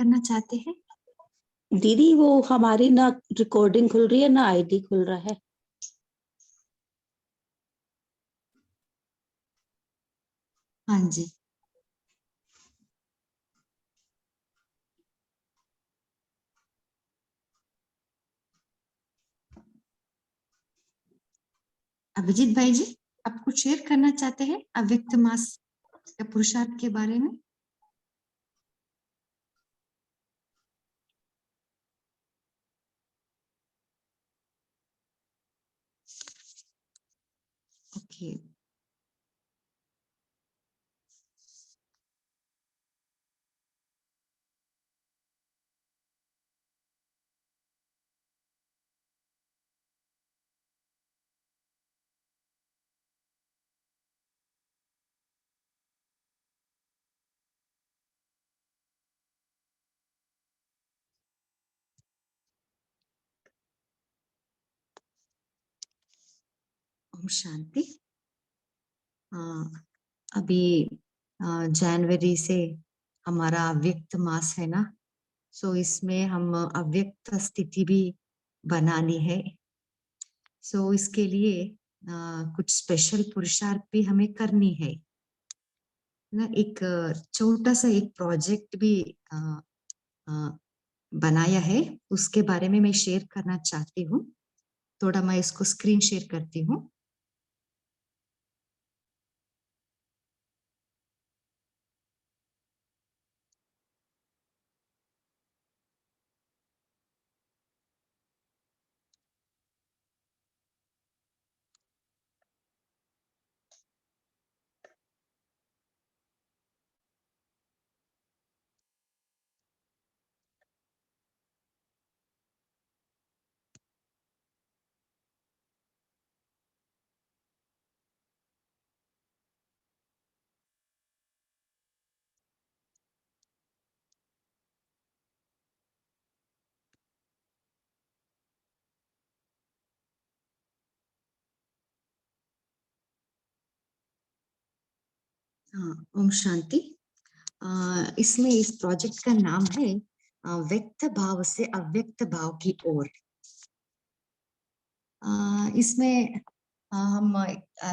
करना चाहते हैं? दीदी वो हमारी ना रिकॉर्डिंग खुल रही है ना आईडी खुल रहा है। हाँ जी, अभिजीत भाई जी, आप कुछ शेयर करना चाहते हैं अव्यक्त मास या पुरुषार्थ के बारे में? ओके, ओम शांति। अभी जनवरी से हमारा अव्यक्त मास है ना, सो इसमें हम अव्यक्त स्थिति भी बनानी है। सो इसके लिए कुछ स्पेशल पुरुषार्थ भी हमें करनी है ना। एक छोटा सा एक प्रोजेक्ट भी बनाया है, उसके बारे में मैं शेयर करना चाहती हूँ। थोड़ा मैं इसको स्क्रीन शेयर करती हूँ। ओम शांति। इसमें इस प्रोजेक्ट का नाम है व्यक्त भाव से अव्यक्त भाव की ओर। इसमें हम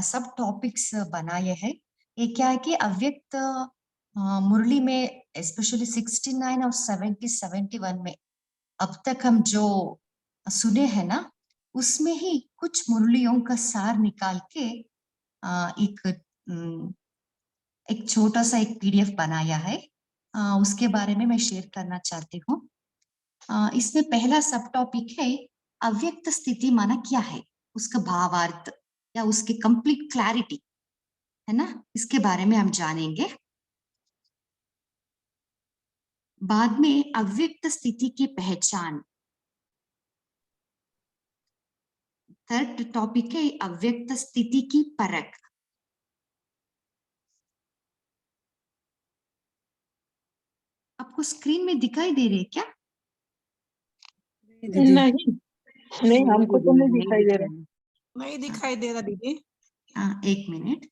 सब टॉपिक्स बनाए हैं। ये क्या है कि अव्यक्त मुरली में स्पेशली 69 और 70 71 में अब तक हम जो सुने हैं ना, उसमें ही कुछ मुरलियों का सार निकाल के एक छोटा सा एक पीडीएफ बनाया है। उसके बारे में मैं शेयर करना चाहती हूँ। इसमें पहला सब टॉपिक है अव्यक्त स्थिति माना क्या है, उसका भावार्थ या उसकी कंप्लीट क्लैरिटी है ना, इसके बारे में हम जानेंगे। बाद में अव्यक्त स्थिति की पहचान। थर्ड टॉपिक है अव्यक्त स्थिति की परख। आपको स्क्रीन में दिखाई दे रहे क्या? नहीं नहीं, हमको तो नहीं दिखाई दे रहा। नहीं दिखाई दे रहा दीदी। एक मिनट।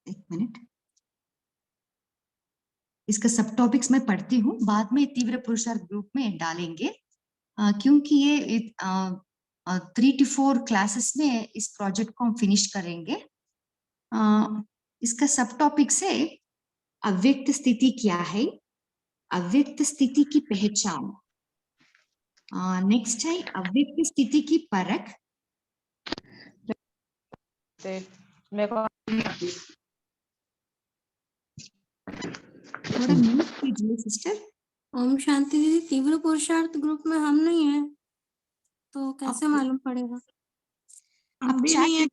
एक मिनट, इसका सब टॉपिक्स मैं पढ़ती हूँ, बाद में तीव्र पुरुषार्थ ग्रुप में डालेंगे। क्योंकि ये 3 to 4 क्लासेस में इस प्रोजेक्ट को हम फिनिश करेंगे। इसका सब टॉपिक है अव्यक्त स्थिति क्या है, अव्यक्त स्थिति की पहचान। नेक्स्ट है अव्यक्त स्थिति की परख। थोड़ा म्यूट कीजिए सिस्टर। ओम शांति दीदी, तीव्र पुरुषार्थ ग्रुप में हम नहीं है तो कैसे मालूम पड़ेगा? हम भी नहीं है।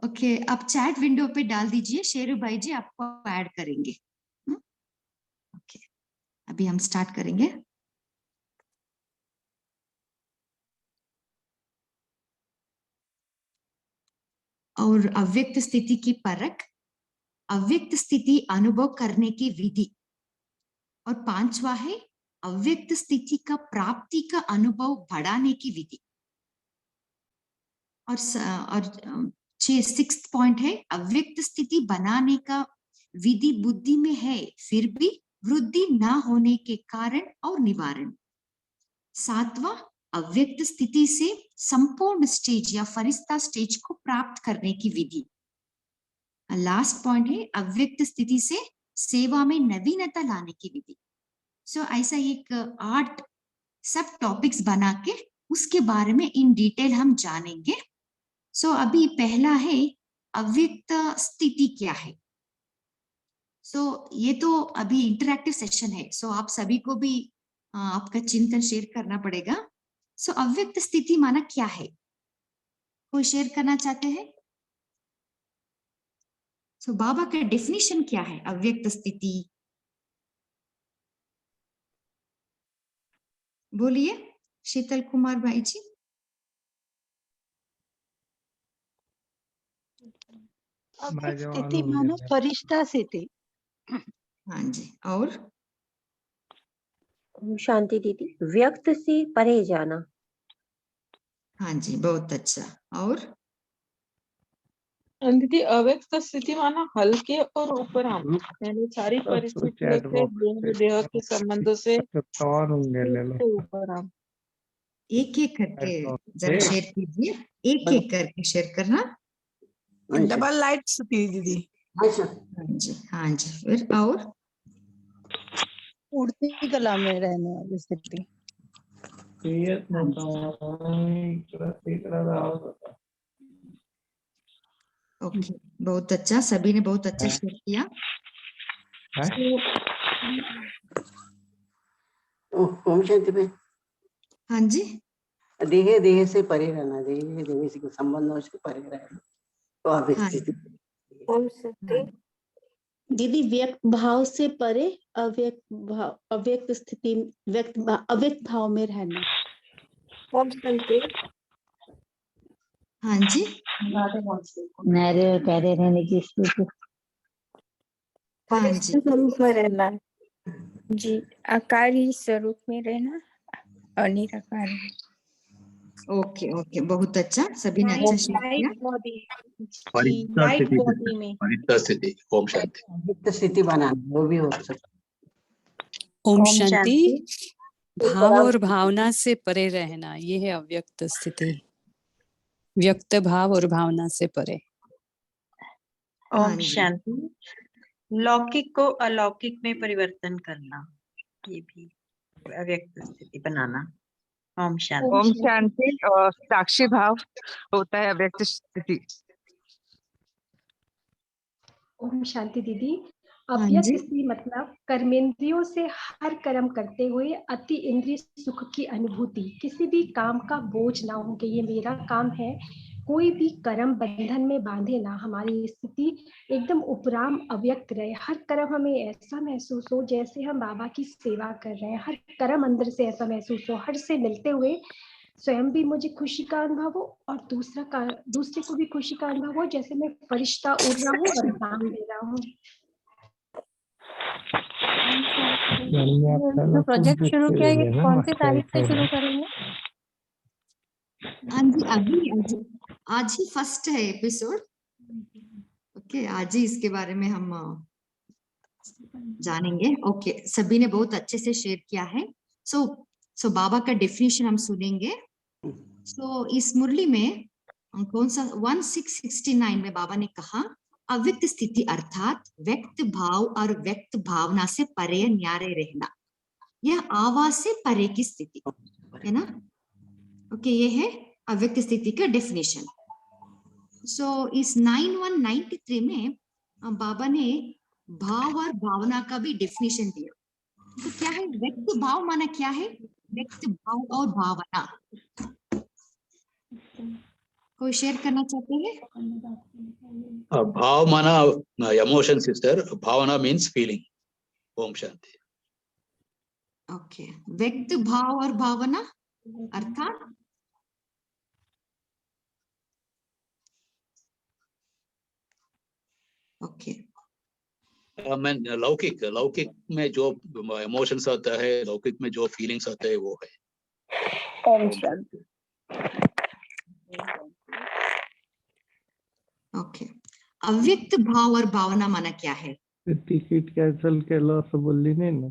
ओके, आप चैट विंडो पे डाल दीजिए, शेरू भाई जी आपको ऐड करेंगे। ओके, अभी हम स्टार्ट करेंगे। और अव्यक्त स्थिति की परख, अव्यक्त स्थिति अनुभव करने की विधि, और 5वां है अव्यक्त स्थिति का प्राप्ति का अनुभव बढ़ाने की विधि। और 6th पॉइंट है अव्यक्त स्थिति बनाने का विधि बुद्धि में है, फिर भी वृद्धि ना होने के कारण और निवारण। 7वां अव्यक्त स्थिति से संपूर्ण स्टेज या फरिश्ता स्टेज को प्राप्त करने की विधि। लास्ट पॉइंट है अव्यक्त स्थिति से सेवा में नवीनता लाने की विधि। सो ऐसा एक 8 सब टॉपिक्स बना के उसके बारे में इन डिटेल हम जानेंगे। सो अभी पहला है अव्यक्त स्थिति क्या है। सो ये तो अभी इंटरैक्टिव सेशन है, सो आप सभी को भी आपका चिंतन शेयर करना पड़ेगा। सो अव्यक्त स्थिति माना क्या है, कोई शेयर करना चाहते हैं? सो बाबा का डेफिनेशन क्या है अव्यक्त स्थिति, बोलिए शीतल कुमार भाई जी। अव्यक्त स्थिति मानो फरिश्ता स्थिति। हाँ जी, और ओम शांति दीदी, व्यक्त से परे जाना। हाँ जी, बहुत अच्छा। और दीदी अव्यक्त स्थिति माना हल्के और उपराम, यानी सारी परिस्थितियों से लिंग देह के संबंधों से उपराम। एक एक करके जरा शेयर कीजिए, एक एक करके शेयर करना। डबल लाइट स्थिति दीदी। हाँ जी, हाँ जी, फिर और उड़ती कला में रहने वाली स्थिति। ओके, बहुत अच्छा, सभी ने बहुत अच्छा शेयर किया। ओम शांति में हाँ जी, देह से परे रहना, देह से संबंधों से परे रहना तो अव्यक्त हाँ। स्थिति। ओम शांति दीदी व्यक्त भाव से परे अव्यक्त स्थिति, अव्यक्त भाव में रहना। ओम शांति हाँ जी, नहरे और पैरे रहने की स्थिति। हाँ जी, स्वरूप में रहना जी, आकारी स्वरूप में रहना और निराकार। ओके ओके, बहुत अच्छा, सभी ने अच्छा शेयर किया। परिता स्थिति। ओम शांति। अव्यक्त स्थिति बनाना वो भी हो सकता। ओम शांति। भाव और भावना से परे रहना, ये है अव्यक्त स्थिति। व्यक्त भाव और भावना से परे। हाँ ओम जी, शांति। लौकिक को अलौकिक में परिवर्तन करना, ये भी अव्यक्त स्थिति बनाना। ओम शांति। ओम शांति। साक्षी भाव होता है अव्यक्त स्थिति। ओम शांति दीदी। हाँ अव्यक्त जी, स्थिति मतलब कर्मेंद्रियों से हर कर्म करते हुए अति इंद्रिय सुख की अनुभूति, किसी भी काम का बोझ ना हो कि ये मेरा काम है, कोई भी कर्म बंधन में बांधे ना, हमारी स्थिति एकदम उपराम अव्यक्त रहे। हर कर्म हमें ऐसा महसूस हो जैसे हम बाबा की सेवा कर रहे हैं, हर कर्म अंदर से ऐसा महसूस हो, हर से मिलते हुए स्वयं भी मुझे खुशी का अनुभव हो और दूसरे को भी खुशी का अनुभव हो, जैसे मैं फरिश्ता उड़ रहा हूँ और दान दे रहा हूँ। जो प्रोजेक्ट शुरू किया ये कौन सी तारीख से शुरू करेंगे? हाँ जी, अभी आज ही फर्स्ट है एपिसोड। ओके, आज ही इसके बारे में हम जानेंगे। ओके, सभी ने बहुत अच्छे से शेयर किया है। सो बाबा का डेफिनेशन हम सुनेंगे। सो इस मुरली में कौन सा 1669 में बाबा ने कहा अव्यक्त स्थिति अर्थात व्यक्त भाव और व्यक्त भावना से परे न्यारे रहना, यह आवाज से परे की स्थिति है ना। ओके, ये है अव्यक्त स्थिति का डेफिनेशन। सो इस 9193 में बाबा ने भाव और भावना का भी डेफिनेशन दिया। तो क्या है व्यक्त भाव माना, क्या है व्यक्त भाव और भावना, कोई शेयर करना चाहते हैं? भाव माना इमोशन सिस्टर, भावना means feeling. Om Shanti. Okay, व्यक्त भाव और भावना अर्थात ओके मैं लौकिक में जो इमोशंस आता है, लौकिक में जो फीलिंग्स आते हैं वो है। ओम शांति। ओके अव्यक्त भाव और भावना माना क्या है? टिकट कैंसिल केलं असं बोलली नाही ना.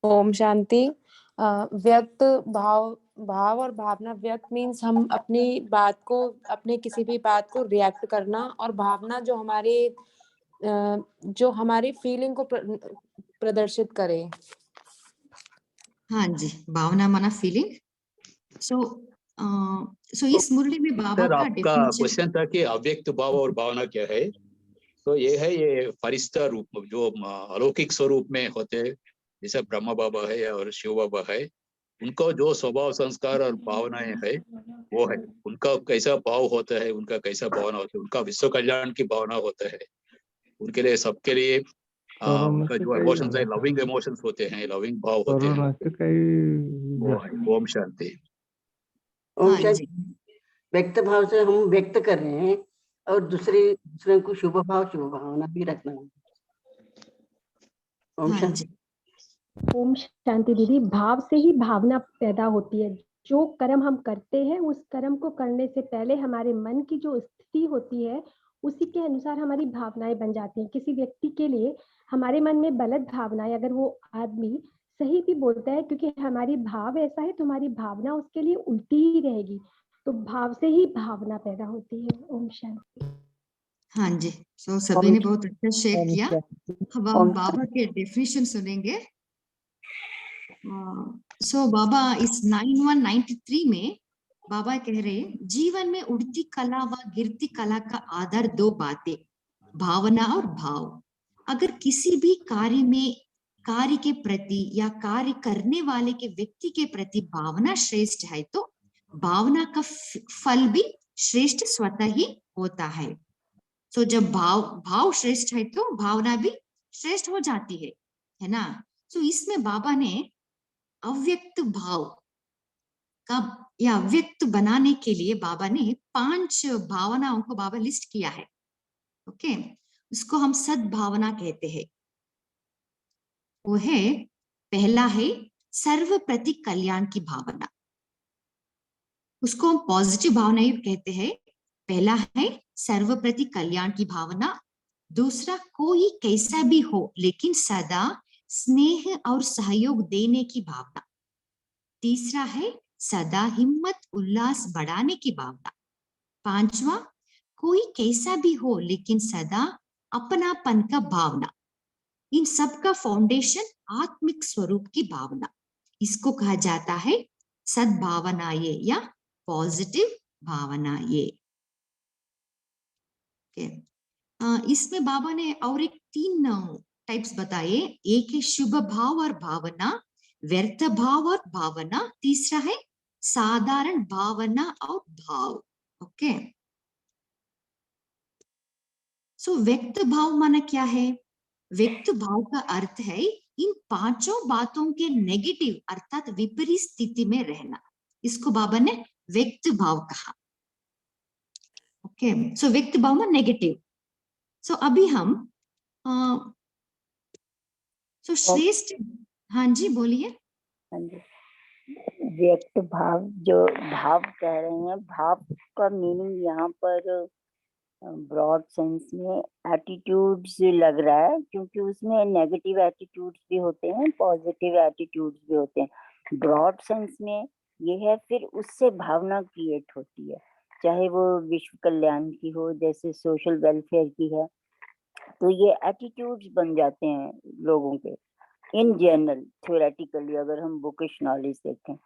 ओम शांति। व्यक्त भाव और भावना, व्यक्त मीन्स हम अपनी बात को, अपने किसी भी बात को रिएक्ट करना, और भावना जो हमारी फीलिंग को प्रदर्शित करे। हाँ जी, भावना माना फीलिंग। सो इस मुरली में बाबा सर का आपका डेफिनेशन क्वेश्चन था कि अव्यक्त भाव और भावना क्या है, तो ये है ये फरिश्ता रूप जो अलौकिक स्वरूप में होते हैं, जैसे ब्रह्मा बाबा है और शिव बाबा है, उनको जो स्वभाव संस्कार और भावनाएं है वो है, उनका कैसा भाव होता है, उनका कैसा भावना होता है, उनका विश्व कल्याण की भावना होता है, उनके लिए सबके लिए उनका जो इमोशंस है लविंग इमोशंस होते हैं, लविंग भाव होते हैं। वो है। ओम शांति। ओम शांति। व्यक्त भाव से हम व्यक्त कर रहे हैं और दूसरे को शुभ भावना भी रखना है। ओम शांति। ओम शांति दीदी। भाव से ही भावना पैदा होती है। जो कर्म हम करते हैं उस कर्म को करने से पहले हमारे मन की जो स्थिति होती है उसी के अनुसार हमारी भावनाएं बन जाती हैं। किसी व्यक्ति के लिए हमारे मन में गलत भावनाएं, अगर वो आदमी सही भी बोलता है, क्योंकि हमारी भाव ऐसा है तो हमारी भावना उसके लिए उल्टी ही रहेगी। तो भाव से ही भावना पैदा होती है। ओम शांति। हाँ जी, सो सभी ने बहुत अच्छा शेयर किया। अब हम बाबा के डेफिनेशन सुनेंगे। सो बाबा इस 9193 में बाबा कह रहे, जीवन में उड़ती कला व गिरती कला का आधार दो बातें, भावना और भाव। अगर किसी भी कार्य के प्रति या कार्य करने वाले के व्यक्ति के प्रति भावना श्रेष्ठ है तो भावना का फल भी श्रेष्ठ स्वतः ही होता है। तो जब भाव श्रेष्ठ है तो भावना भी श्रेष्ठ हो जाती है ना। तो इसमें बाबा ने अव्यक्त भाव का या अव्यक्त बनाने के लिए बाबा ने 5 भावनाओं को बाबा लिस्ट किया है। ओके, उसको हम सद्भावना कहते हैं। वो है, पहला है सर्व प्रति कल्याण की भावना, उसको हम पॉजिटिव भावना ही कहते हैं। पहला है सर्व प्रति कल्याण की भावना। दूसरा, कोई कैसा भी हो लेकिन सदा स्नेह और सहयोग देने की भावना। तीसरा है सदा हिम्मत उल्लास बढ़ाने की भावना। पांचवा, कोई कैसा भी हो लेकिन सदा अपनापन का भावना। इन सब का फाउंडेशन आत्मिक स्वरूप की भावना, इसको कहा जाता है सद्भावनाएं या पॉजिटिव भावनाएं। इसमें बाबा ने और एक 3 टाइप्स बताए। एक है शुभ भाव और भावना, व्यर्थ भाव और भावना, तीसरा है साधारण भावना और भाव। ओके, सो व्यक्त भाव माना क्या है? व्यक्त भाव का अर्थ है इन 5 बातों के नेगेटिव अर्थात विपरीत स्थिति में रहना, इसको बाबा ने व्यक्त भाव कहा। ओके, सो व्यक्त भाव में नेगेटिव। सो अभी हम श्रेष्ठ, हाँ जी बोलिए। व्यक्त भाव, जो भाव कह रहे हैं, भाव का मीनिंग यहाँ पर ब्रॉड सेंस में एटीट्यूड्स लग रहा है, क्योंकि उसमें नेगेटिव एटीट्यूड्स भी होते हैं, पॉजिटिव एटीट्यूड्स भी होते हैं। ब्रॉड सेंस में ये है, फिर उससे भावना क्रिएट होती है, चाहे वो विश्व कल्याण की हो, जैसे सोशल वेलफेयर की है, तो ये एटीट्यूड्स बन जाते हैं लोगों के। इन जनरल थ्योरेटिकली अगर हम बुकिश नॉलेज देखें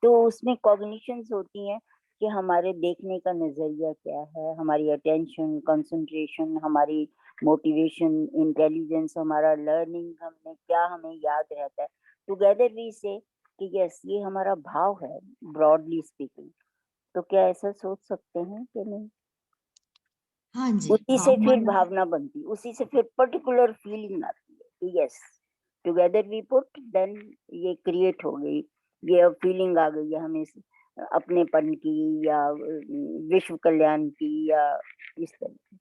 तो उसमें कॉग्निशंस होती हैं कि हमारे देखने का नजरिया क्या है, हमारी अटेंशन, कंसंट्रेशन, हमारी मोटिवेशन, इंटेलिजेंस, हमारा लर्निंग, हमने क्या हमें याद रहता है। टुगेदर वी से कि यस, ये हमारा भाव है ब्रॉडली स्पीकिंग। तो क्या ऐसा सोच सकते हैं कि नहीं? हाँ जी, उसी से फिर भावना बनती, उसी से फिर पर्टिकुलर फीलिंग आती है कि yes, together we put, then ये क्रिएट हो गई, ये अब फीलिंग आ गई है हमें अपनेपन की या विश्व कल्याण की या इस तरीके से।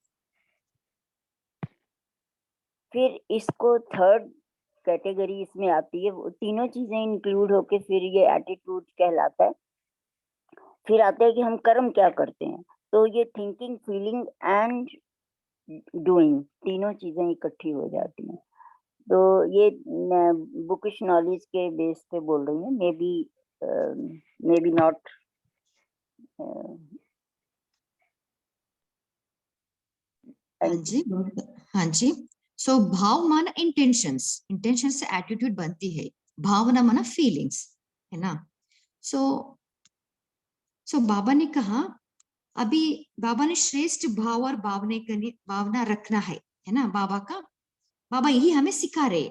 फिर इसको थर्ड कैटेगरी इसमें आती है, वो तीनों चीजें इंक्लूड होके फिर ये एटीट्यूड कहलाता है। फिर आता है कि हम कर्म क्या करते हैं, तो ये थिंकिंग, फीलिंग एंड डूइंग तीनों चीजें इकट्ठी हो जाती हैं। तो ये बुकिश नॉलेज के बेस पे बोल रही हूँ, मे बी नॉट हाँ जी, हाँ जी। सो भाव माना इंटेंशंस, इंटेंशन से एटीट्यूड बनती है। भावना माना फीलिंग्स, है ना। सो बाबा ने कहा, अभी बाबा ने श्रेष्ठ भाव और भावना रखना है ना। बाबा यही हमें सिखा रहे।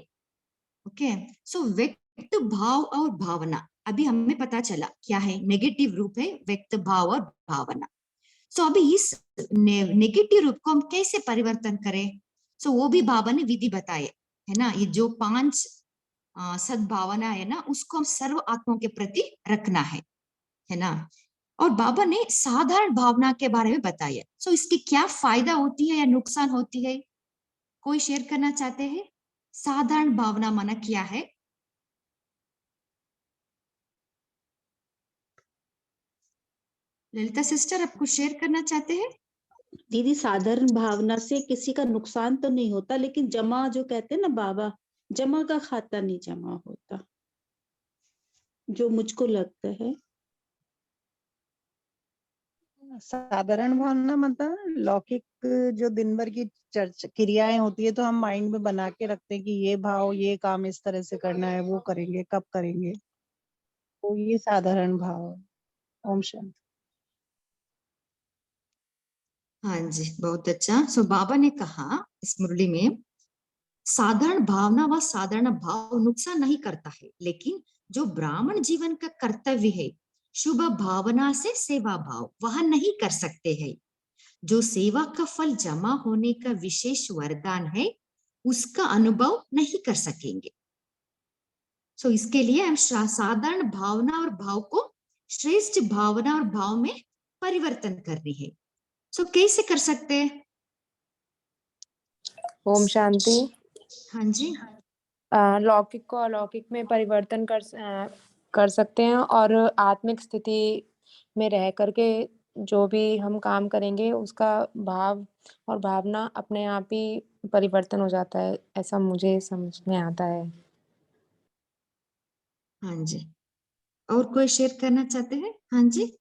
ओके, सो व्यक्त भाव और भावना अभी हमें पता चला क्या है। नेगेटिव रूप है व्यक्त भाव और भावना। सो अभी इस नेगेटिव रूप को हम कैसे परिवर्तन करें? सो वो भी बाबा ने विधि बताए, है ना। ये जो 5 सद्भावना है ना, उसको हम सर्व आत्माओं के प्रति रखना है ना। और बाबा ने साधारण भावना के बारे में बताया। सो इसकी क्या फायदा होती है या नुकसान होती है, कोई शेयर करना चाहते हैं? साधारण भावना माना क्या है? ललिता सिस्टर, आप कुछ शेयर करना चाहते हैं? दीदी, साधारण भावना से किसी का नुकसान तो नहीं होता, लेकिन जमा जो कहते हैं ना बाबा, जमा का खाता नहीं जमा होता, जो मुझको लगता है। साधारण भावना मतलब लौकिक जो दिन भर की क्रियाएं होती है, तो हम माइंड में बना के रखते हैं कि ये भाव, ये काम इस तरह से करना है, वो करेंगे, कब करेंगे, तो ये साधारण भाव है। ओम शांति। हाँ जी, बहुत अच्छा। सो बाबा ने कहा इस मुरली में, साधारण भावना व साधारण भाव नुकसान नहीं करता है, लेकिन जो ब्राह्मण जीवन का कर्तव्य है, शुभ भावना से सेवा भाव, वह नहीं कर सकते हैं। जो सेवा का फल जमा होने का विशेष वरदान है, उसका अनुभव नहीं कर सकेंगे। सो इसके लिए हम साधारण भावना और भाव को श्रेष्ठ भावना और भाव में परिवर्तन करनी है। सो कैसे कर सकते हैं? ओम शांति। हाँ जी। लौकिक को अलौकिक में परिवर्तन कर सकते हैं, और आत्मिक स्थिति में रह करके जो भी हम काम करेंगे उसका भाव और भावना अपने आप ही परिवर्तन हो जाता है, ऐसा मुझे समझ में आता है। हाँ जी, और कोई शेयर करना चाहते हैं? हाँ जी।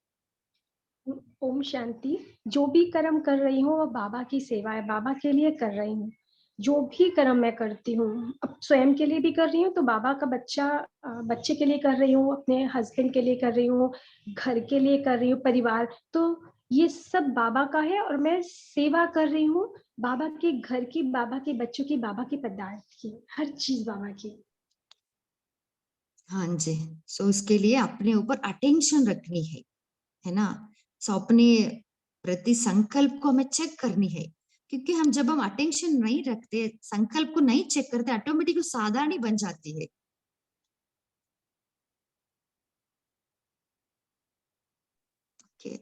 ओम शांति। जो भी कर्म कर रही हूँ वो बाबा की सेवा है, बाबा के लिए कर रही हूँ। जो भी कर्म मैं करती हूँ, अब स्वयं के लिए भी कर रही हूँ, तो बाबा का बच्चे के लिए कर रही हूँ, अपने हस्बैंड के लिए कर रही हूँ, घर के लिए कर रही हूँ, परिवार, तो ये सब बाबा का है। और मैं सेवा कर रही हूँ बाबा के घर की, बाबा के बच्चों की, बाबा के पदार्थ की, हर चीज बाबा की। हाँ जी, सो इसके लिए अपने ऊपर अटेंशन रखनी है ना। सो अपने प्रति संकल्प को हमें चेक करनी है, क्योंकि हम जब हम अटेंशन नहीं रखते, संकल्प को नहीं चेक करते, ऑटोमेटिक साधारण ही बन जाती है।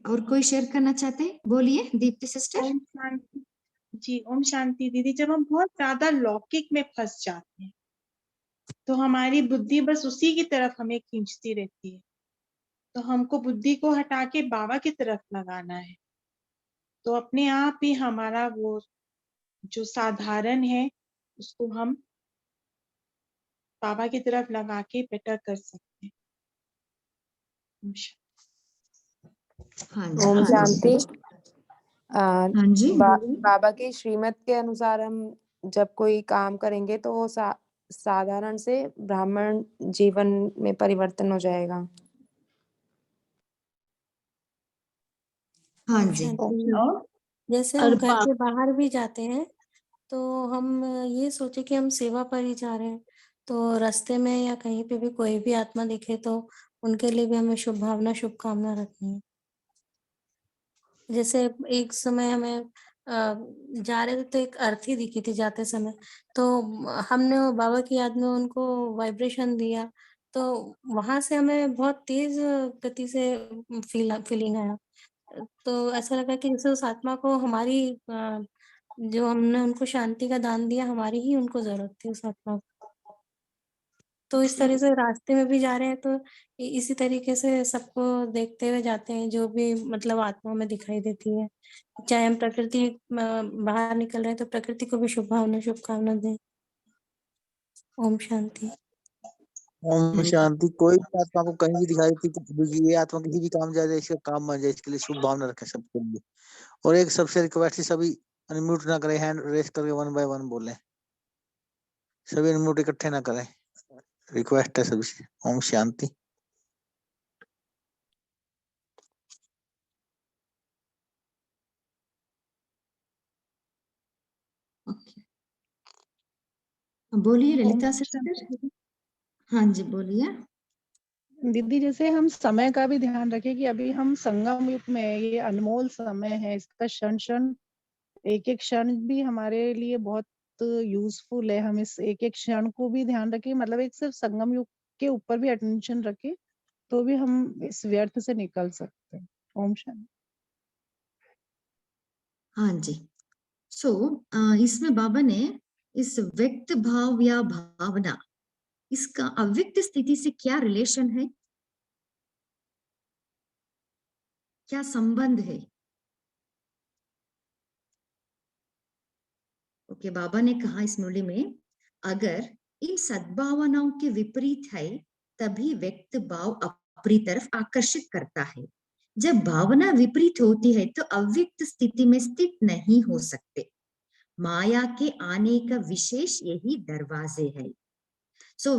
और कोई शेयर करना चाहते हैं? बोलिए दीप्ति सिस्टर। ओम शांति जी। ओम शांति दीदी, जब हम बहुत ज्यादा लौकिक में फंस जाते हैं तो हमारी बुद्धि बस उसी की तरफ हमें खींचती रहती है, तो हमको बुद्धि को हटा के बाबा की तरफ लगाना है। तो अपने आप ही हमारा वो जो साधारण है उसको हम बाबा की तरफ लगा के बेटर कर सकते हैं। हाँ ओम शांति। हाँ जी। बाबा की श्रीमत के अनुसार हम जब कोई काम करेंगे तो वो साधारण से ब्राह्मण जीवन में परिवर्तन हो जाएगा। हाँ जी। जैसे हम घर के बाहर भी जाते हैं तो हम ये सोचे कि हम सेवा पर ही जा रहे हैं, तो रास्ते में या कहीं पे भी कोई भी आत्मा दिखे तो उनके लिए भी हमें शुभ भावना, शुभकामना रखनी है। जैसे एक समय हमें जा रहे थे तो एक अर्थी दिखी थी जाते समय, तो हमने बाबा की याद में उनको वाइब्रेशन दिया, तो वहां से हमें बहुत तेज गति से फीलिंग आया। तो ऐसा लगा कि जैसे उस आत्मा को हमारी जो हमने उनको शांति का दान दिया, हमारी ही उनको जरूरत थी उस आत्मा को। तो इस तरह से रास्ते में भी जा रहे हैं तो इसी तरीके से सबको देखते हुए जाते हैं, जो भी मतलब आत्मा में दिखाई देती है। चाहे हम प्रकृति बाहर निकल रहे हैं तो प्रकृति को भी शुभकामना दें। ओम शांति। ओम शांति। कोई भी आत्मा को कहीं भी दिखाई देती है, ये आत्मा किसी भी काम जा जाए, इसका काम बन जाए, इसके लिए शुभ भावना रखें सबके लिए। और एक सबसे रिक्वेस्ट है, सभी अनम्यूट ना करें, हैंड रेस करके 1 बाय 1 बोलें, सभी अनम्यूट इकट्ठे ना करें, रिक्वेस्ट है सभी से। ओम शांति। बोलिए ललिता सिस्टर। हाँ जी बोलिए। दीदी जैसे हम समय का भी ध्यान रखें कि अभी हम संगम युग में है, ये अनमोल समय है, इसका क्षण क्षण एक एक क्षण भी हमारे लिए बहुत यूजफुल है। हम इस एक एक क्षण को भी ध्यान रखें, मतलब एक सिर्फ संगम युग के ऊपर भी अटेंशन रखें तो भी हम इस व्यर्थ से निकल सकते हैं। ओम शांति। हाँ जी। इसमें बाबा ने इस व्यक्त भाव या भावना, इसका अव्यक्त स्थिति से क्या रिलेशन है, क्या संबंध है? ओके, बाबा ने कहा इस मुरली में, अगर इन सद्भावनाओं के विपरीत है तभी व्यक्त भाव अपनी तरफ आकर्षित करता है। जब भावना विपरीत होती है तो अव्यक्त स्थिति में स्थित नहीं हो सकते। माया के आने का विशेष यही दरवाजे है।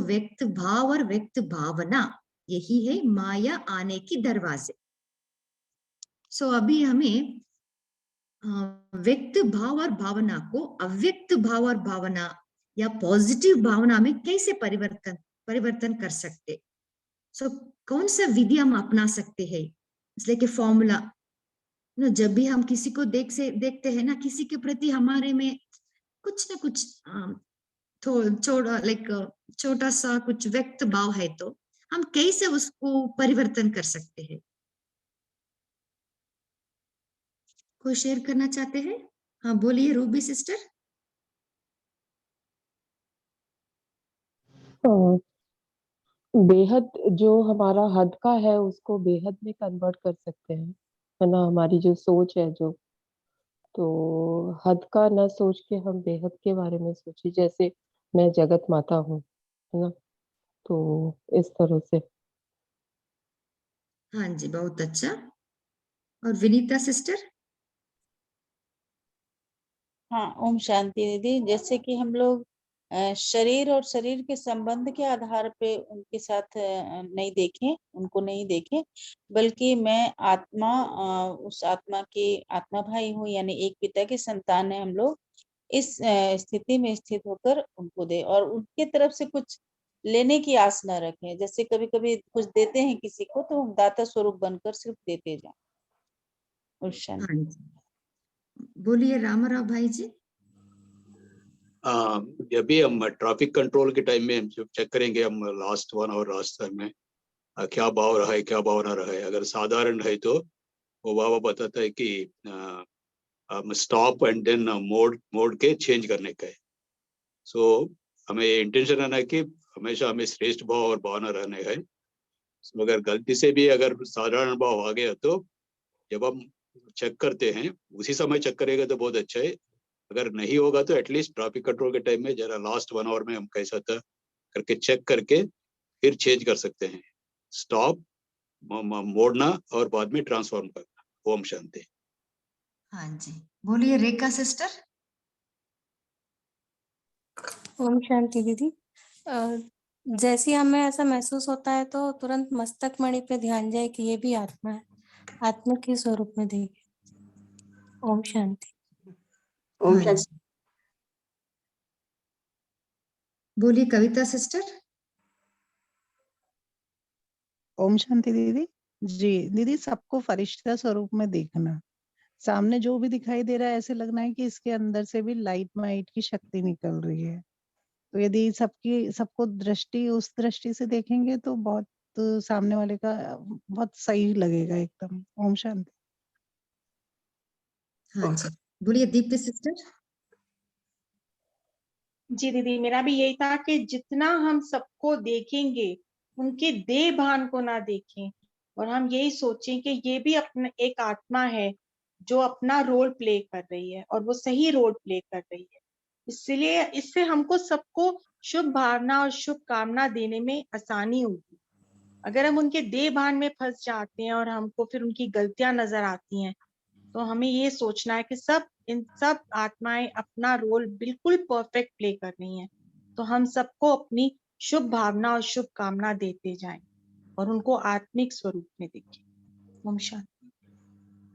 व्यक्त भाव और व्यक्त भावना यही है माया आने की दरवाजे। अभी हमें व्यक्त भाव और भावना को अव्यक्त भाव और भावना या पॉजिटिव भावना में कैसे परिवर्तन कर सकते। कौन सा विधि हम अपना सकते हैं? इसलिए कि फॉर्मूला, जब भी हम किसी को देखते हैं ना, किसी के प्रति हमारे में कुछ ना कुछ छोटा सा कुछ व्यक्त भाव है, तो हम कैसे उसको परिवर्तन कर सकते हैं? कोई शेयर करना चाहते हैं? हाँ बोलिए रूबी सिस्टर। बेहद जो हमारा हद का है उसको बेहद में कन्वर्ट कर सकते हैं, है ना। हमारी जो सोच है जो, तो हद का न सोच के हम बेहद के बारे में सोचे, जैसे मैं जगत माता हूँ, है ना। तो इस तरह से। हाँ जी बहुत अच्छा। और विनीता सिस्टर। हाँ ओम शांति दीदी। जैसे कि हम लोग शरीर और शरीर के संबंध के आधार पे उनके साथ नहीं देखें, उनको नहीं देखें, बल्कि मैं आत्मा, उस आत्मा के आत्मा भाई हूँ, यानी एक पिता की संतान है हम लोग। इस स्थिति में स्थित होकर उनको दे और उनके तरफ से कुछ लेने की आस न रखें। जैसे कभी कभी कुछ देते हैं किसी को तो हम दाता स्वरूप बनकर सिर्फ देते जाएं। हाँ जी बोलिए रामाराव भाई जी। जब भी हम ट्रैफिक कंट्रोल के टाइम में हम जब चेक करेंगे, हम लास्ट 1 आवर रास्ते में क्या भाव रहा है, क्या भाव ना रहा है। अगर साधारण है तो वो बाबा बताता है कि स्टॉप एंड देन मोड के चेंज करने का है। हमें इंटेंशन रहना है कि हमेशा हमें श्रेष्ठ भाव और भावना रहने है। अगर गलती से भी अगर साधारण भाव आ गया तो जब हम चेक करते हैं उसी समय चेक करेगा तो बहुत अच्छा है। अगर नहीं होगा तो एटलीस्ट ट्रैफिक कंट्रोल के टाइम में जरा लास्ट 1 आवर में हम कैसा था करके चेक करके फिर चेंज कर सकते हैं। स्टॉप, मोड़ना और बाद में ट्रांसफॉर्म करना। ओम शांति। हाँ जी बोलिए रेखा सिस्टर। ओम शांति दीदी। जैसे ही हमें ऐसा महसूस होता है तो तुरंत मस्तक मणि पे ध्यान जाए कि ये भी आत्मा है, आत्मा के स्वरूप में देखे। ओम शांति। ओम शांति। बोलिए कविता सिस्टर। ओम शांति दीदी। जी दीदी, सबको फरिश्ता स्वरूप में देखना। सामने जो भी दिखाई दे रहा है ऐसे लगना है कि इसके अंदर से भी लाइट माइट की शक्ति निकल रही है। तो यदि सबको दृष्टि उस दृष्टि से देखेंगे तो बहुत सामने वाले का बहुत सही लगेगा एकदम। ओम शांति। हाँ जी, बोलिए दीप्ति सिस्टर। जी दीदी, मेरा भी यही था कि जितना हम सबको देखेंगे, उनके देह भान को ना देखें, और हम यही सोचें कि ये भी अपना एक आत्मा है जो अपना रोल प्ले कर रही है, और वो सही रोल प्ले कर रही है। इसलिए इससे हमको सबको शुभ भावना और शुभ कामना देने में आसानी होगी। अगर हम उनके देह भान में फंस जाते हैं और हमको फिर उनकी गलतियां नजर आती हैं, तो हमें ये सोचना है कि इन सब आत्माएं अपना रोल बिल्कुल परफेक्ट प्ले कर रही हैं। तो हम सबको अपनी शुभ भावना और शुभ कामना देते जाएं और उनको आत्मिक स्वरूप में देखें। ओम शांति।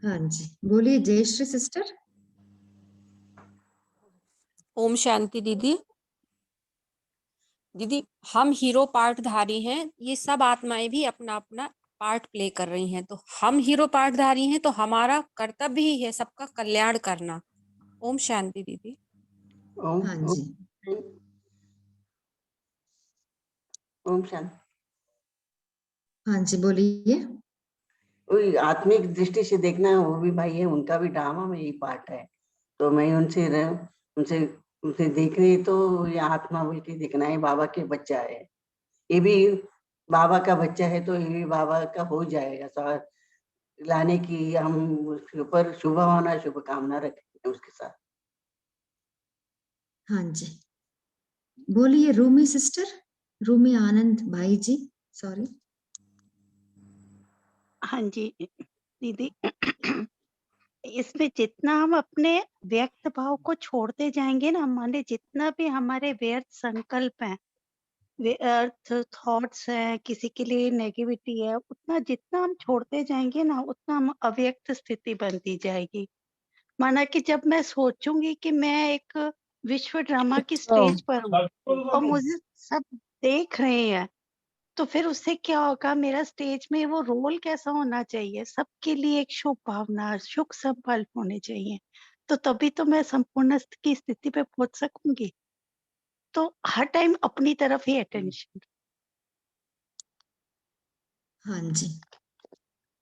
हाँ जी, बोलिए जयश्री सिस्टर। ओम शांति दीदी। दीदी, हम हीरो पार्टधारी हैं, ये सब आत्माएं भी अपना अपना पार्ट प्ले कर रही हैं, तो हम हीरो पार्टधारी हैं तो हमारा कर्तव्य ही है सबका कल्याण करना। ओम शांति दीदी। हाँ जी, ओम शांति। हाँ जी, बोलिए। वही आत्मिक दृष्टि से देखना, वो भी भाई है, उनका भी ड्रामा में यही पार्ट है। तो मैं उनसे उनसे उनसे देख रही, तो ये आत्मा बोल के देखना है, बाबा के बच्चा है, ये भी बाबा का बच्चा है, तो ये भी बाबा का हो जाएगा। सवाल लाने की हम उसके ऊपर शुभ भावना शुभ कामना रखेंगे उसके साथ। हाँ जी, बोलिए रूमी सिस्टर, रूमी आनंद भाई जी, सॉरी। हाँ जी दीदी, इसमें जितना हम अपने व्यक्त भाव को छोड़ते जाएंगे ना, माने जितना भी हमारे व्यर्थ संकल्प हैं, व्यर्थ थॉट्स हैं, किसी के लिए नेगेटिविटी है, उतना जितना हम छोड़ते जाएंगे ना, उतना हम अव्यक्त स्थिति बनती जाएगी। माना कि जब मैं सोचूंगी कि मैं एक विश्व ड्रामा की स्टेज पर हूँ और मुझे सब देख रहे हैं, तो फिर उससे क्या होगा, मेरा स्टेज में वो रोल कैसा होना चाहिए, सबके लिए एक शुभ भावना, सुख संकल्प होने चाहिए, तो तभी तो मैं संपूर्ण की स्थिति पे पहुंच सकूंगी। तो हर टाइम अपनी तरफ ही अटेंशन। हाँ जी,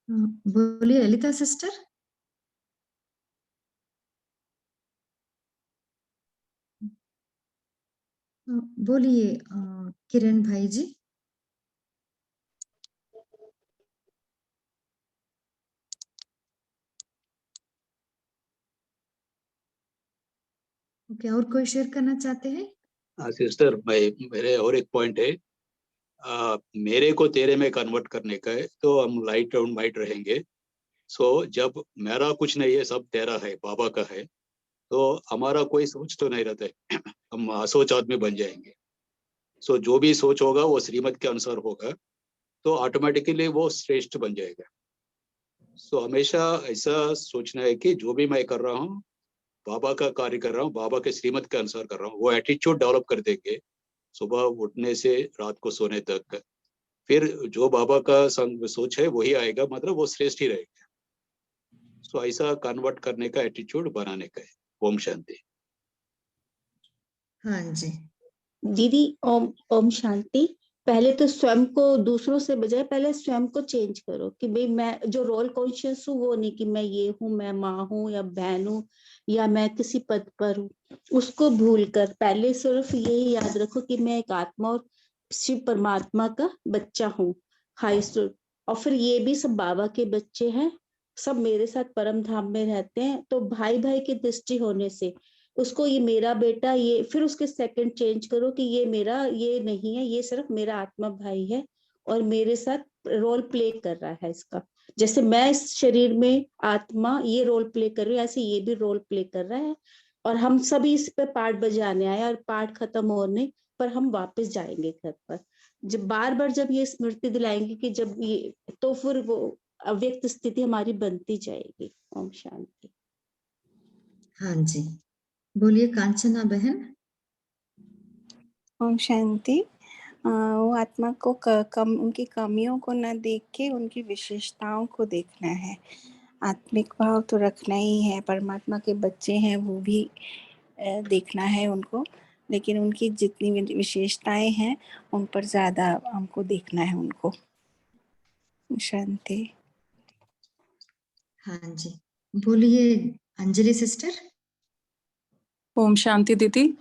बोलिए ललिता सिस्टर। बोलिए किरण भाई जी। ओके, और कोई शेयर करना चाहते हैं? हाँ सिस्टर, मेरे और एक पॉइंट है, मेरे को तेरे में कन्वर्ट करने का है, तो हम लाइट और वाइट रहेंगे। सो जब मेरा कुछ नहीं है, सब तेरा है, बाबा का है, तो हमारा कोई सोच तो नहीं रहता है, हम असोच आदमी बन जाएंगे। सो जो भी सोच होगा वो श्रीमत के अनुसार होगा, तो ऑटोमेटिकली वो श्रेष्ठ बन जाएगा। सो हमेशा ऐसा सोचना है कि जो भी मैं कर रहा हूँ, बाबा का कार्य कर रहा हूँ, बाबा के श्रीमत के अनुसार कर रहा हूँ, वो एटीट्यूड डेवलप कर देंगे सुबह उठने से रात को सोने तक। फिर जो बाबा का सोच है वही आएगा, मतलब वो श्रेष्ठ ही रहेगा। सो ऐसा कन्वर्ट करने का एटीट्यूड बनाने का है। ओम शांति। हाँ जी दीदी, ओम शांति। पहले तो स्वयं को दूसरों से बजाय पहले स्वयं को चेंज करो कि भाई मैं जो रोल कॉन्शियस हूँ वो नहीं कि मैं ये हूँ, मैं माँ हूँ या बहन हूँ या मैं किसी पद पर हूँ, उसको भूल कर पहले सिर्फ यही याद रखो कि मैं एक आत्मा और शिव परमात्मा का बच्चा हूँ, हाई स्कूल, और फिर ये भी सब बाबा के बच्चे हैं, सब मेरे साथ परम धाम में रहते हैं। तो भाई भाई की दृष्टि होने से उसको ये मेरा बेटा, ये फिर उसके सेकंड चेंज करो कि ये मेरा, ये नहीं है, ये सिर्फ मेरा आत्मा भाई है और मेरे साथ रोल प्ले कर रहा है इसका। जैसे मैं इस शरीर में आत्मा ये रोल प्ले कर रही हूँ, ऐसे ये भी रोल प्ले कर रहा है, और हम सभी इस पे पार्ट बजाने आए और पार्ट खत्म होने पर हम वापस जाएंगे घर पर। जब बार जब ये स्मृति दिलाएंगे कि जब ये, तो फिर वो अव्यक्त स्थिति हमारी बनती जाएगी। ओम शांति। हाँ जी, बोलिए कांचना बहन। ओम शांति। वो आत्मा को उनकी कमियों को न देख के उनकी विशेषताओं को देखना है। आत्मिक भाव तो रखना ही है, परमात्मा के बच्चे हैं वो भी देखना है उनको, लेकिन उनकी जितनी भी विशेषताएं हैं उन पर ज्यादा हमको देखना है उनको। शांति। हाँ जी, बोलिए अंजलि सिस्टर। ओम शांति दीदी।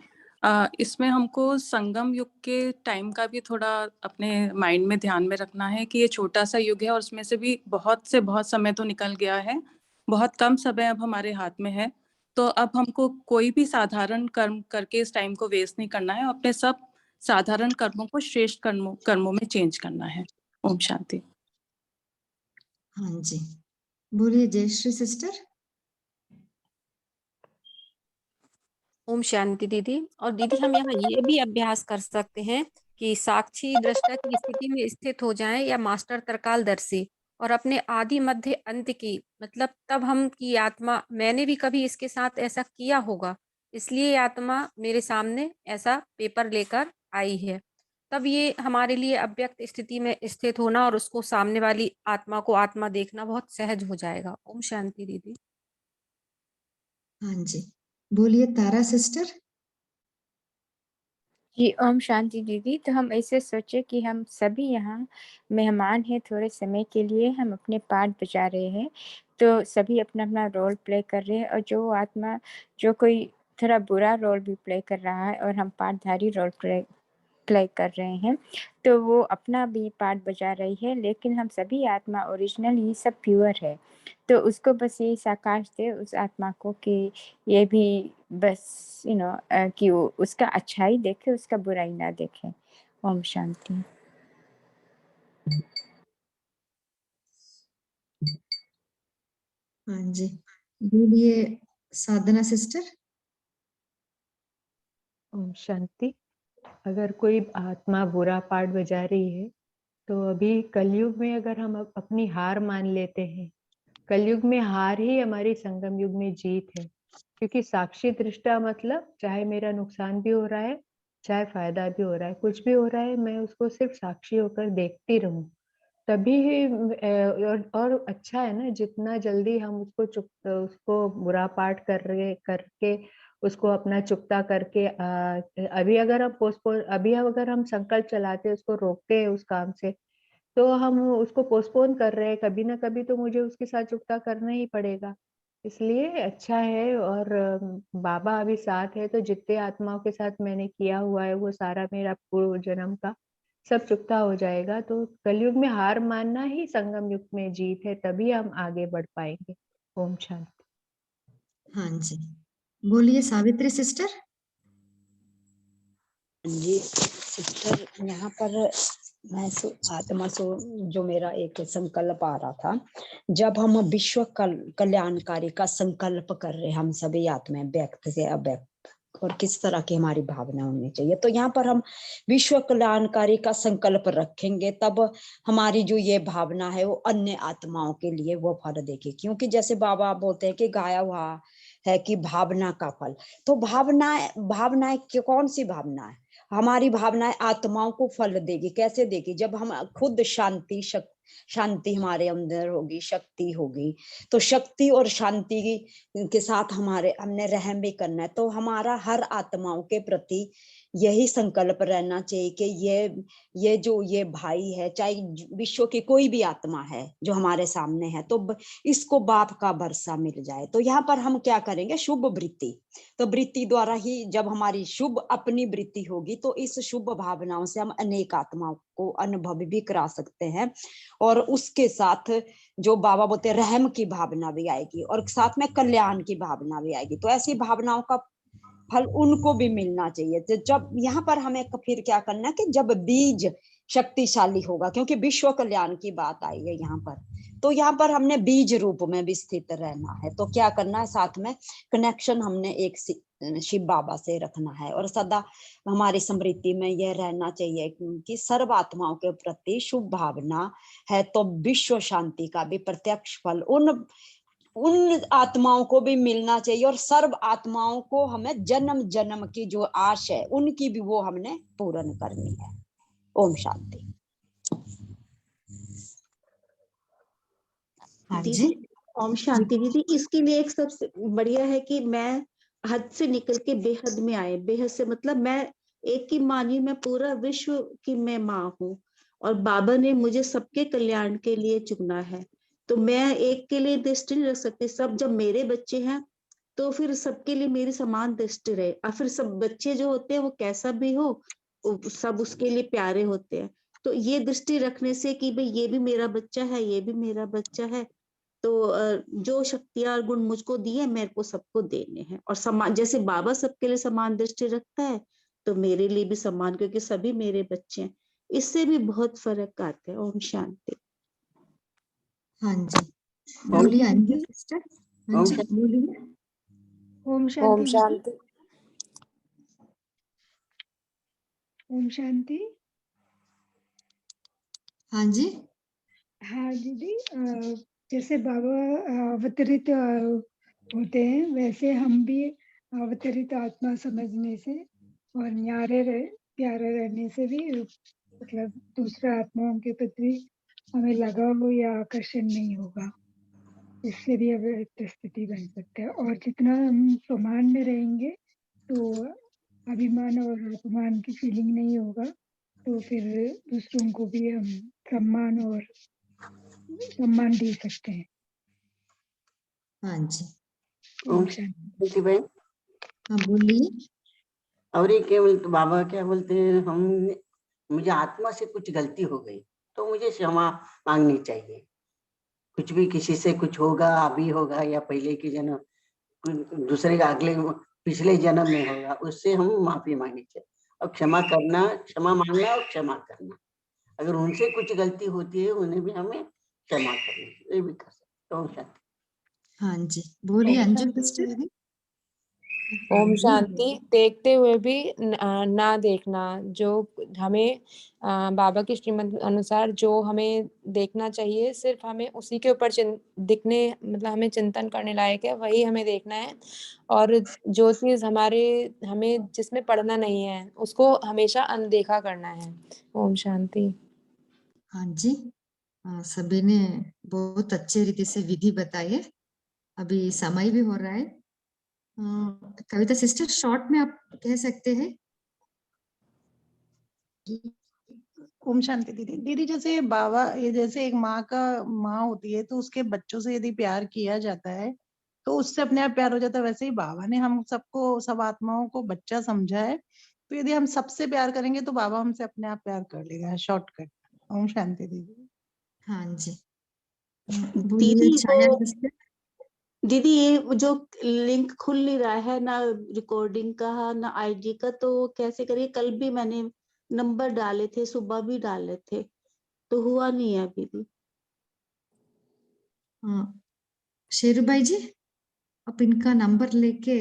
इसमें हमको संगम युग के टाइम का भी थोड़ा अपने माइंड में ध्यान में रखना है कि ये छोटा सा युग है और उसमें से भी बहुत से बहुत समय तो निकल गया है, बहुत कम समय अब हमारे हाथ में है। तो अब हमको कोई भी साधारण कर्म करके इस टाइम को वेस्ट नहीं करना है, अपने सब साधारण कर्मों को श्रेष्ठ कर्मों में चेंज करना है। ओम शांति। हाँ जी, बोलिए जयश्री सिस्टर। ओम शांति दीदी। और दीदी हम यहाँ ये भी अभ्यास कर सकते हैं कि साक्षी दृष्टा की स्थिति में स्थित हो जाएं या मास्टर तरकालदर्शी, और अपने आदि मध्य अंत की, मतलब तब हम की आत्मा, मैंने भी कभी इसके साथ ऐसा किया होगा, इसलिए ये आत्मा मेरे सामने ऐसा पेपर लेकर आई है। तब ये हमारे लिए अव्यक्त स्थिति में स्थित होना और उसको सामने वाली आत्मा को आत्मा देखना बहुत सहज हो जाएगा। ओम शांति दीदी। हाँ जी, बोलिए तारा सिस्टर। जी ओम शांति दीदी। तो हम ऐसे सोचे कि हम सभी यहाँ मेहमान हैं, थोड़े समय के लिए हम अपने पार्ट बजा रहे हैं, तो सभी अपना अपना रोल प्ले कर रहे हैं, और जो आत्मा जो कोई थोड़ा बुरा रोल भी प्ले कर रहा है और हम पार्टधारी रोल प्ले कर रहे हैं, तो वो अपना भी पार्ट बजा रही है, लेकिन हम सभी आत्मा ओरिजिनल ही सब प्योर है। तो उसको बस यही साकाश दे उस आत्मा को कि ये भी बस कि वो उसका अच्छाई देखे, उसका बुराई ना देखे। ओम शांति। हाँ जी, बोलिए साधना सिस्टर। ओम शांति। अगर कोई आत्मा बुरा पार्ट बजा रही है, तो अभी कलयुग में अगर हम अपनी हार मान लेते हैं, कलयुग में हार ही हमारी संगम युग में जीत है। क्योंकि साक्षी दृष्टा मतलब चाहे मेरा नुकसान भी हो रहा है, चाहे फायदा भी हो रहा है, कुछ भी हो रहा है, मैं उसको सिर्फ साक्षी होकर देखती रहूं, तभी ही और अच्छा है ना। जितना जल्दी हम उसको बुरा पार्ट करके उसको अपना चुकता करके अभी अगर हम संकल्प चलाते हैं, उसको रोकते हैं उस काम से, तो हम उसको पोस्टपोन कर रहे हैं। कभी ना कभी तो मुझे उसके साथ चुकता करना ही पड़ेगा, इसलिए अच्छा है। और बाबा अभी साथ है, तो जितने आत्माओं के साथ मैंने किया हुआ है वो सारा मेरा पूर्व जन्म का सब चुकता हो जाएगा। तो कलयुग में हार मानना ही संगम युग में जीत है, तभी हम आगे बढ़ पाएंगे। ओम शांति। हाँ जी, बोलिए सावित्री सिस्टर। जी सिस्टर, यहाँ पर मैं आत्मा जो मेरा एक संकल्प आ रहा था, जब हम विश्व कल्याणकारी का संकल्प कर रहे हैं, हम सभी आत्माएं व्यक्त से अव्यक्त, और किस तरह की हमारी भावना होनी चाहिए, तो यहाँ पर हम विश्व कल्याणकारी का संकल्प रखेंगे, तब हमारी जो ये भावना है वो अन्य आत्माओं के लिए वो फल देगी। क्योंकि जैसे बाबा बोलते हैं कि गाया हुआ है कि भावना का फल, तो भावनाएं कौन सी भावना है? हमारी भावनाएं आत्माओं को फल देगी। कैसे देगी? जब हम खुद शांति हमारे अंदर होगी, शक्ति होगी, तो शक्ति और शांति के साथ हमने रहम भी करना है। तो हमारा हर आत्माओं के प्रति यही संकल्प रहना चाहिए कि ये भाई है, चाहे विश्व की कोई भी आत्मा है जो हमारे सामने है, तो इसको बाप का वर्षा मिल जाए। तो यहाँ पर हम क्या करेंगे? शुभ वृत्ति। तो वृत्ति द्वारा ही जब हमारी शुभ अपनी वृत्ति होगी, तो इस शुभ भावनाओं से हम अनेक आत्माओं को अनुभव भी करा सकते हैं, और उसके साथ जो बाबा बोलते हैं रहम की भावना भी आएगी, और साथ में कल्याण की भावना भी आएगी। तो ऐसी भावनाओं का फल उनको भी मिलना चाहिए। तो जब यहाँ पर हमें फिर क्या करना है कि जब बीज शक्तिशाली होगा, क्योंकि विश्व कल्याण की बात आई है यहाँ पर, तो यहाँ पर हमने बीज रूप में भी स्थित रहना है। तो क्या करना है? साथ में कनेक्शन हमने एक शिव बाबा से रखना है, और सदा हमारी स्मृति में यह रहना चाहिए कि सर्व आत्माओं के प्रति शुभ भावना है, तो विश्व शांति का भी प्रत्यक्ष फल उन आत्माओं को भी मिलना चाहिए, और सर्व आत्माओं को हमें जन्म जन्म की जो आश है उनकी भी वो हमने पूर्ण करनी है। ओम शांति। दीदी ओम शांति। दीदी इसके लिए एक सबसे बढ़िया है कि मैं हद से निकल के बेहद में आए। बेहद से मतलब मैं एक की माँ नहीं, मैं पूरा विश्व की मैं माँ हूँ, और बाबा ने मुझे सबके कल्याण के लिए चुना है। तो मैं एक के लिए दृष्टि नहीं रख सकती। सब जब मेरे बच्चे हैं तो फिर सबके लिए मेरी समान दृष्टि रहे, और फिर सब बच्चे जो होते हैं वो कैसा भी हो, वो सब उसके लिए प्यारे होते हैं। तो ये दृष्टि रखने से कि भाई ये भी मेरा बच्चा है, ये भी मेरा बच्चा है, तो जो शक्तियां और गुण मुझको दिए मेरे को सबको देने हैं। और समान, जैसे बाबा सबके लिए समान दृष्टि रखता है तो मेरे लिए भी समान, क्योंकि सभी मेरे बच्चे हैं। इससे भी बहुत फर्क आता है। ओम शांति। हाँ जी, ओम बोलिए अंजू सिस्टर। हाँ ओम जी शांति। बोलिए। ओम ओम शांति दीदी। शांति। ओम शांति। हाँ जी। हाँ दीदी, जैसे बाबा अवतरित होते हैं, वैसे हम भी अवतरित आत्मा समझने से और प्यारे रहने से भी मतलब दूसरा आत्माओं के प्रति हमें लगाव या आकर्षण नहीं होगा। इससे भी अव्यक्त स्थिति बन सकता है। और जितना हम समान में रहेंगे तो अभिमान और अपमान की फीलिंग नहीं होगा, तो फिर दूसरों को भी हम सम्मान दे सकते हैं। हाँ जी। ओम शांति बहन। हाँ बोलिए। और ये क्या बोलते बाबा, क्या बोलते हैं, हम मुझे आत्मा से कुछ गलती हो गई तो मुझे क्षमा मांगनी चाहिए। कुछ भी किसी से कुछ होगा, अभी होगा या पहले के जन्म, दूसरे का अगले पिछले जन्म में होगा, उससे हम माफी मांगनी चाहिए। और क्षमा करना, क्षमा मांगना और क्षमा करना। अगर उनसे कुछ गलती होती है उन्हें भी हमें क्षमा करनी, ये भी कर सकते। ओम शांति। हाँ जी बोलिए अंजू सिस्टर। ओम शांति। देखते हुए भी ना देखना, जो हमें बाबा की श्रीमत अनुसार जो हमें देखना चाहिए, सिर्फ हमें उसी के ऊपर दिखने मतलब हमें चिंतन करने लायक है वही हमें देखना है। और जो चीज हमें जिसमें पढ़ना नहीं है उसको हमेशा अनदेखा करना है। ओम शांति। हाँ जी, सभी ने बहुत अच्छे रीति से विधि बताई है। अभी समय भी हो रहा है। कविता सिस्टर शॉर्ट में आप कह सकते हैं। ओम शांति दीदी। दीदी जैसे बाबा, ये जैसे एक माँ होती है तो उसके बच्चों से यदि प्यार किया जाता है तो उससे अपने आप प्यार हो जाता है। वैसे ही बाबा ने हम सबको, सब आत्माओं को बच्चा समझा है, तो यदि हम सबसे प्यार करेंगे तो बाबा हमसे अपने आप प्यार कर लेगा। शॉर्टकट। ओम शांति दीदी। हाँ जी दीदी बोलिए छाया वो सिस्टर। दीदी ये जो लिंक खुल नहीं रहा है ना, रिकॉर्डिंग का ना आईडी का, तो कैसे करिए? कल भी मैंने नंबर डाले थे, सुबह भी डाले थे, तो हुआ नहीं है अभी भी। शेरू भाई जी, आप इनका नंबर लेके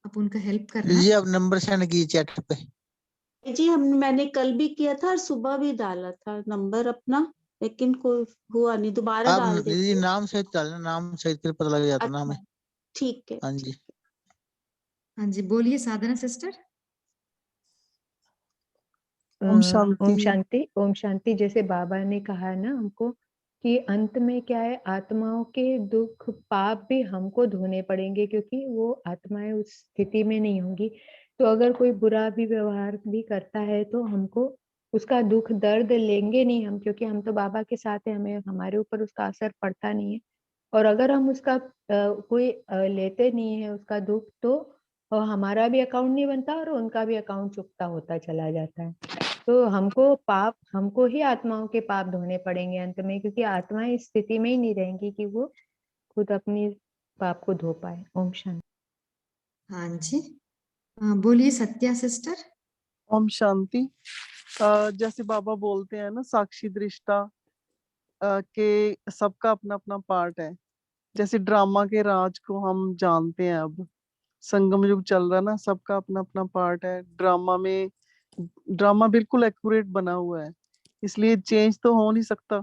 आप उनका हेल्प करना। जी आप नंबर सेंड कीजिए चैट पे। जी मैंने कल भी किया था और सुबह भी डाला था नंबर अपना, लेकिन कोई हुआ नहीं। दोबारा आप डाल जी देती हूँ। नाम सहित डालना, नाम सहित फिर पता लग जाता ना हमें। अच्छा ठीक है। हाँ जी। हाँ जी बोलिए साधना सिस्टर। ओम शांति। ओम शांति। ओम शांति। जैसे बाबा ने कहा ना हमको कि अंत में क्या है, आत्माओं के दुख पाप भी हमको धोने पड़ेंगे, क्योंकि वो आत्माएं उस स्थिति में नहीं होंगी। तो अगर कोई बुरा भी व्यवहार भी करता है तो हमको उसका दुख दर्द लेंगे नहीं हम, क्योंकि हम तो बाबा के साथ है, हमें हमारे ऊपर उसका असर पड़ता नहीं है। और अगर हम उसका कोई लेते नहीं है उसका दुख, तो हमारा भी अकाउंट नहीं बनता और उनका भी अकाउंट चुकता होता चला जाता है। तो हमको ही आत्माओं के पाप धोने पड़ेंगे अंत में, क्योंकि आत्माएं इस स्थिति में ही नहीं रहेंगी कि वो खुद अपनी पाप को धो पाए। ओम शांति। हाँ जी बोलिए सत्या सिस्टर। ओम शांति। जैसे बाबा बोलते हैं ना, साक्षी दृष्टा के सबका अपना अपना पार्ट है। जैसे ड्रामा के राज को हम जानते हैं, अब संगम युग चल रहा है ना, सबका अपना अपना पार्ट है ड्रामा में। ड्रामा बिल्कुल एक्यूरेट बना हुआ है, इसलिए चेंज तो हो नहीं सकता।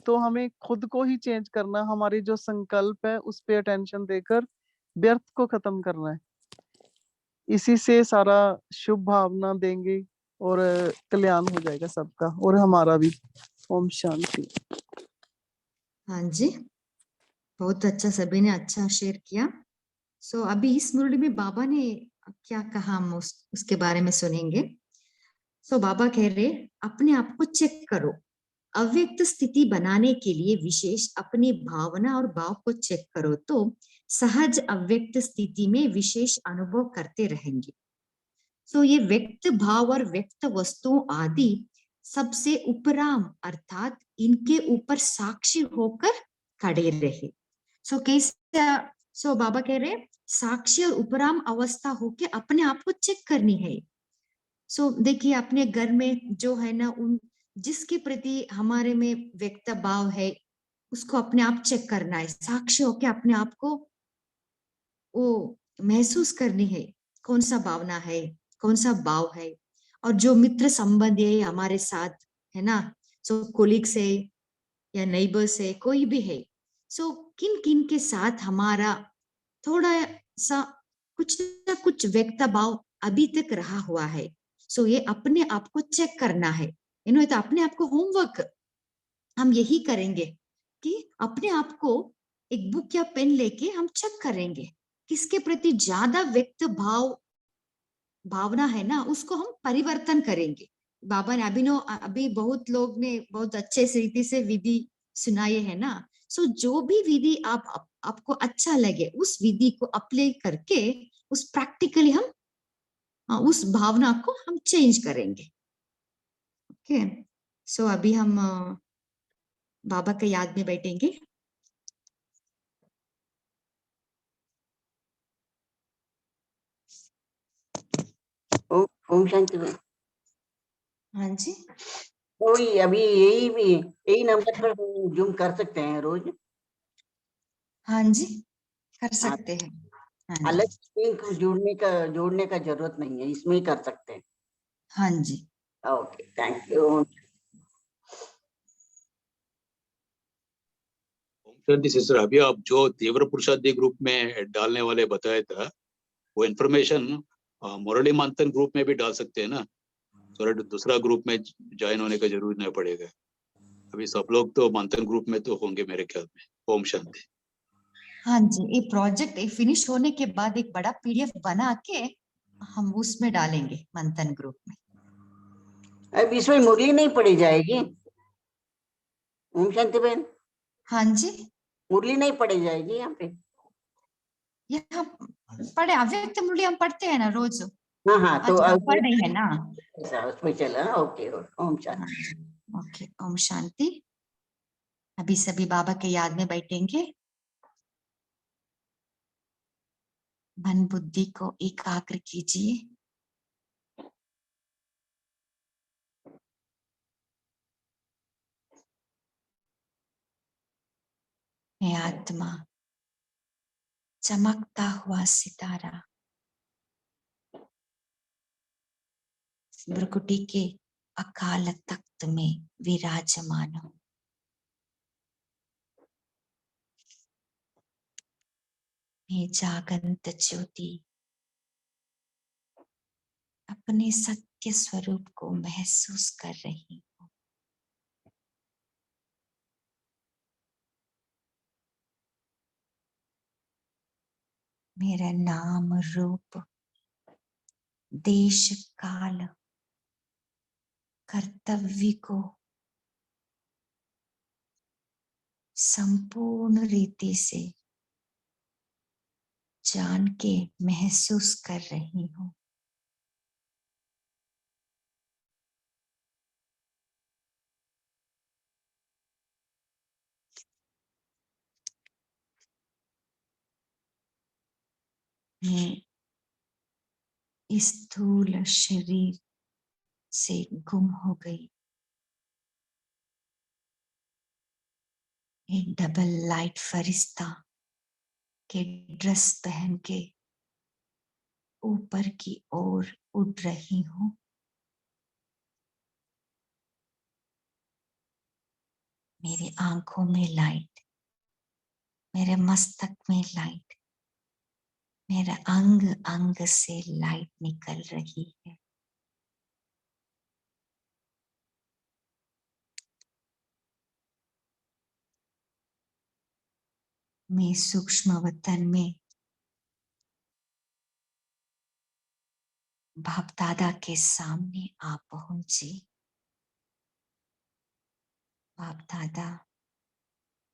तो हमें खुद को ही चेंज करना, हमारी जो संकल्प है उस पे अटेंशन देकर व्यर्थ को खत्म करना है। इसी से सारा शुभ भावना देंगे और कल्याण हो जाएगा सबका और हमारा भी। ओम शांति। हाँ जी बहुत अच्छा, सभी ने अच्छा शेयर किया। सो अभी इस मुरली में बाबा ने क्या कहा, हम उसके बारे में सुनेंगे। सो बाबा कह रहे, अपने आप को चेक करो। अव्यक्त स्थिति बनाने के लिए विशेष अपनी भावना और भाव को चेक करो तो सहज अव्यक्त स्थिति में विशेष अनुभव करते रहेंगे। सो ये व्यक्त भाव और व्यक्त वस्तुओं आदि सबसे उपराम अर्थात इनके ऊपर साक्षी होकर खड़े रहे। सो कैसे, सो बाबा कह रहे साक्षी और उपराम अवस्था होके अपने आप को चेक करनी है। सो देखिए अपने घर में जो है ना, उन जिसके प्रति हमारे में व्यक्त भाव है उसको अपने आप चेक करना है, साक्षी होके अपने आप को वो महसूस करनी है, कौन सा भावना है, कौन सा भाव है। और जो मित्र संबंध है हमारे साथ है ना, सो कोलिग्स है या नेबर्स है, कोई भी है, सो किन किन के साथ हमारा थोड़ा सा कुछ ना कुछ व्यक्त भाव अभी तक रहा हुआ है। सो ये अपने आप को चेक करना है। तो अपने आप को होमवर्क हम यही करेंगे कि अपने आप को एक बुक या पेन लेके हम चेक करेंगे किसके प्रति ज्यादा व्यक्त भावना है ना, उसको हम परिवर्तन करेंगे। बाबा ने अभी बहुत लोग ने बहुत अच्छे रीति से विधि सुनाए है ना। सो जो भी विधि आपको अच्छा लगे उस विधि को अप्लाई करके उस प्रैक्टिकली हम उस भावना को हम चेंज करेंगे। ओके, सो अभी हम बाबा के याद में बैठेंगे। ओम शांति। हाँ जी, कोई अभी यही नंबर पर जूम कर सकते हैं रोज? हाँ जी, कर सकते हैं। हाँ जी, अलग लिंक जोड़ने का जरूरत नहीं है, इसमें ही कर सकते हैं। हाँ जी, okay, thank you. Shanti sister, अभी आप जो तीव्र पुरुषार्थी ग्रुप में डालने वाले बताया था, वो इन्फॉर्मेशन मुरली मंथन ग्रुप में भी डाल सकते हैं ना, तो दूसरा ग्रुप में ज्वाइन होने का जरूरत नहीं पड़ेगा। अभी सब लोग तो मंथन ग्रुप में तो होंगे मेरे ख्याल में। ओम शांति। हाँ जी, ये प्रोजेक्ट फिनिश होने के बाद एक बड़ा पीडीएफ बना के हम उसमें डालेंगे मंथन ग्रुप में। अब इसमें मुरली नहीं पढ़ी जाएगी ओम शांति बहन? हाँ जी, मुरली नहीं पढ़ी जाएगी यहाँ पे? यहाँ पढ़े अव्यक्त मुरली हम पढ़ते हैं ना रोज। हाँ हाँ, तो पढ़ रही है ना। उसमें चला। ओके, ओम शांति। ओके, ओम शांति। अभी सभी बाबा के याद में बैठेंगे। मन बुद्धि को एकाग्र कीजिए। मैं आत्मा, चमकता हुआ सितारा, भ्रकुटी के अकाल तख्त में विराजमान हूं। मैं जागंत ज्योति अपने सत्य स्वरूप को महसूस कर रही हूँ। मेरा नाम रूप देश काल कर्तव्य को संपूर्ण रीति से जान के महसूस कर रही हूँ। मैं इस स्थूल शरीर से गुम हो गई। एक डबल लाइट फरिश्ता के ड्रेस पहन के ऊपर की ओर उड़ रही हूँ। मेरी आंखों में लाइट, मेरे मस्तक में लाइट, मेरे अंग अंग से लाइट निकल रही है। मैं सूक्ष्म वतन में बाप दादा के सामने आ पहुंची। बाप दादा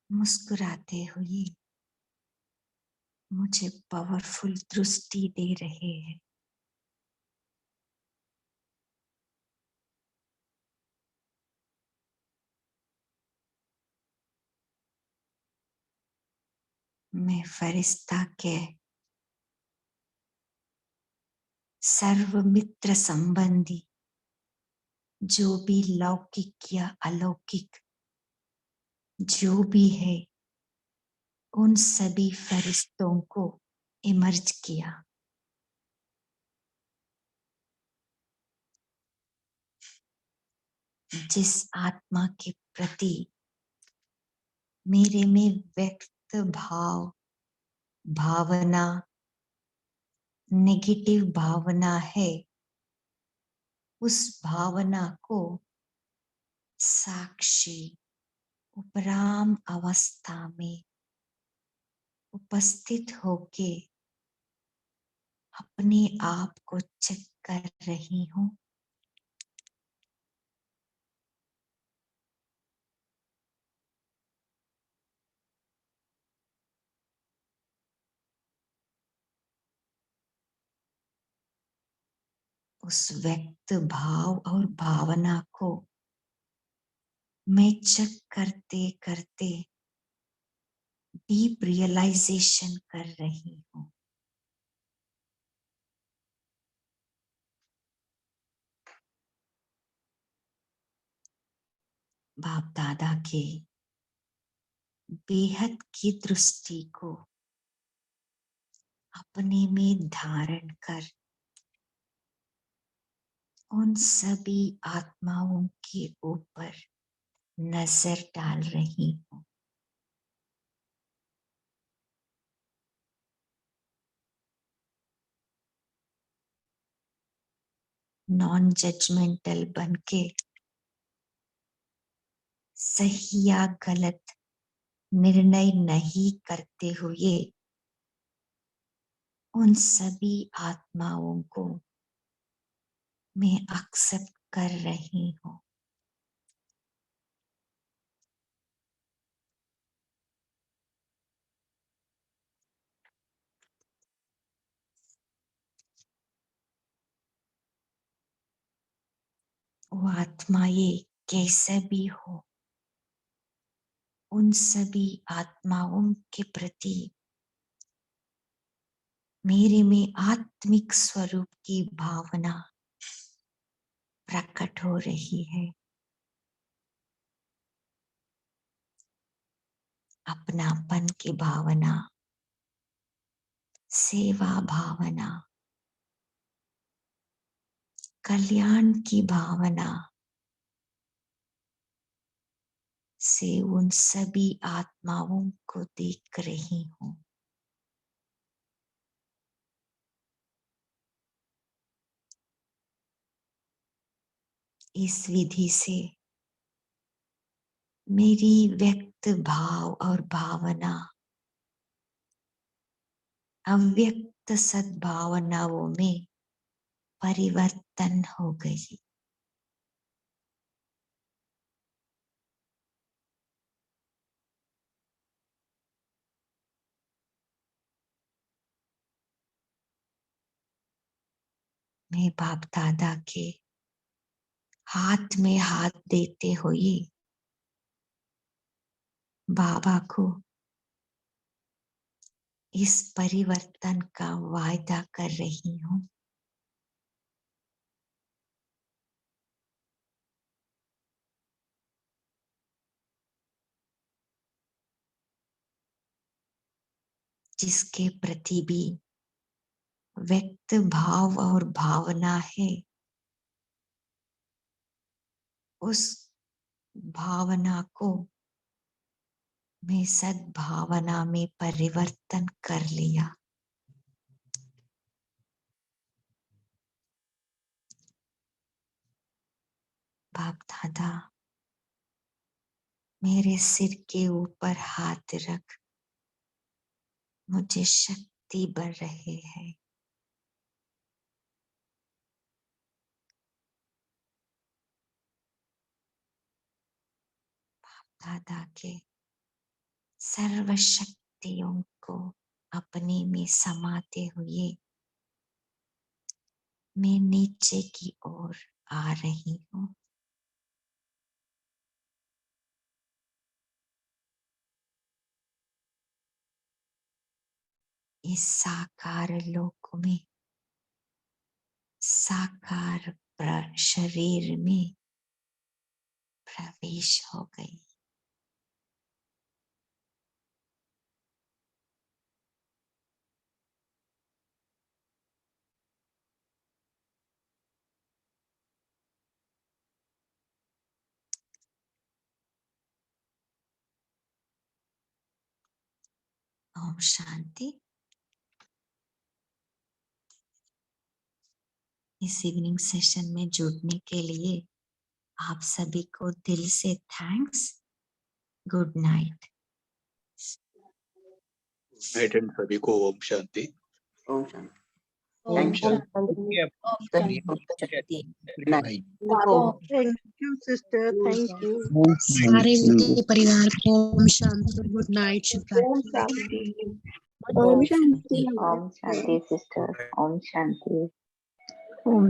मुस्कुराते हुए मुझे पावरफुल दृष्टि दे रहे हैं। मैं फरिश्ता के सर्व मित्र संबंधी जो भी लौकिक या अलौकिक जो भी है उन सभी फरिश्तों को इमर्ज किया। जिस आत्मा के प्रति मेरे में व्यक्त भावना नेगेटिव भावना है, उस भावना को साक्षी उपराम अवस्था में उपस्थित होके अपने आप को चेक कर रही हूँ। उस व्यक्त भाव और भावना को मैं चेक करते करते डीप रियलाइजेशन कर रही हूँ। बाप दादा के बेहद की दृष्टि को अपने में धारण कर उन सभी आत्माओं के ऊपर नजर डाल रही हूँ। नॉन जजमेंटल बनके सही या गलत निर्णय नहीं करते हुए उन सभी आत्माओं को मैं एक्सेप्ट कर रही हूँ। वो आत्माएं कैसे भी हो, उन सभी आत्माओं के प्रति मेरे में आत्मिक स्वरूप की भावना प्रकट हो रही है। अपनापन की भावना, सेवा भावना, कल्याण की भावना से उन सभी आत्माओं को देख रही हूँ। इस विधि से मेरी व्यक्त भाव और भावना अव्यक्त सद्भावनाओं में परिवर्तन हो गई। मैं बाप दादा के हाथ में हाथ देते हुए बाबा को इस परिवर्तन का वायदा कर रही हूँ। जिसके प्रति भी व्यक्त भाव और भावना है, उस भावना को मैं सद्भावना में परिवर्तन कर लिया। बाप दादा मेरे सिर के ऊपर हाथ रख मुझे शक्ति बढ़ रहे हैं। दादा के सर्व शक्तियों को अपने में समाते हुए मैं नीचे की ओर आ रही हूँ। इस साकार लोक में साकार शरीर में प्रवेश हो गई। ओम शांति। इस इवनिंग सेशन में जुड़ने के लिए आप सभी को दिल से thanks. Good night. Night and सभी को ओम शांति। ओम शांति। ओम थैंक यू। शांति। ओम शांति। Good night. Thank you sister, thank you. सारे के परिवार को ओम शांति, गुड नाइट, शुभ ओम रात्रि। शांति। ओम शांति। ओम शांति सिस्टर। ओम शांति। ओम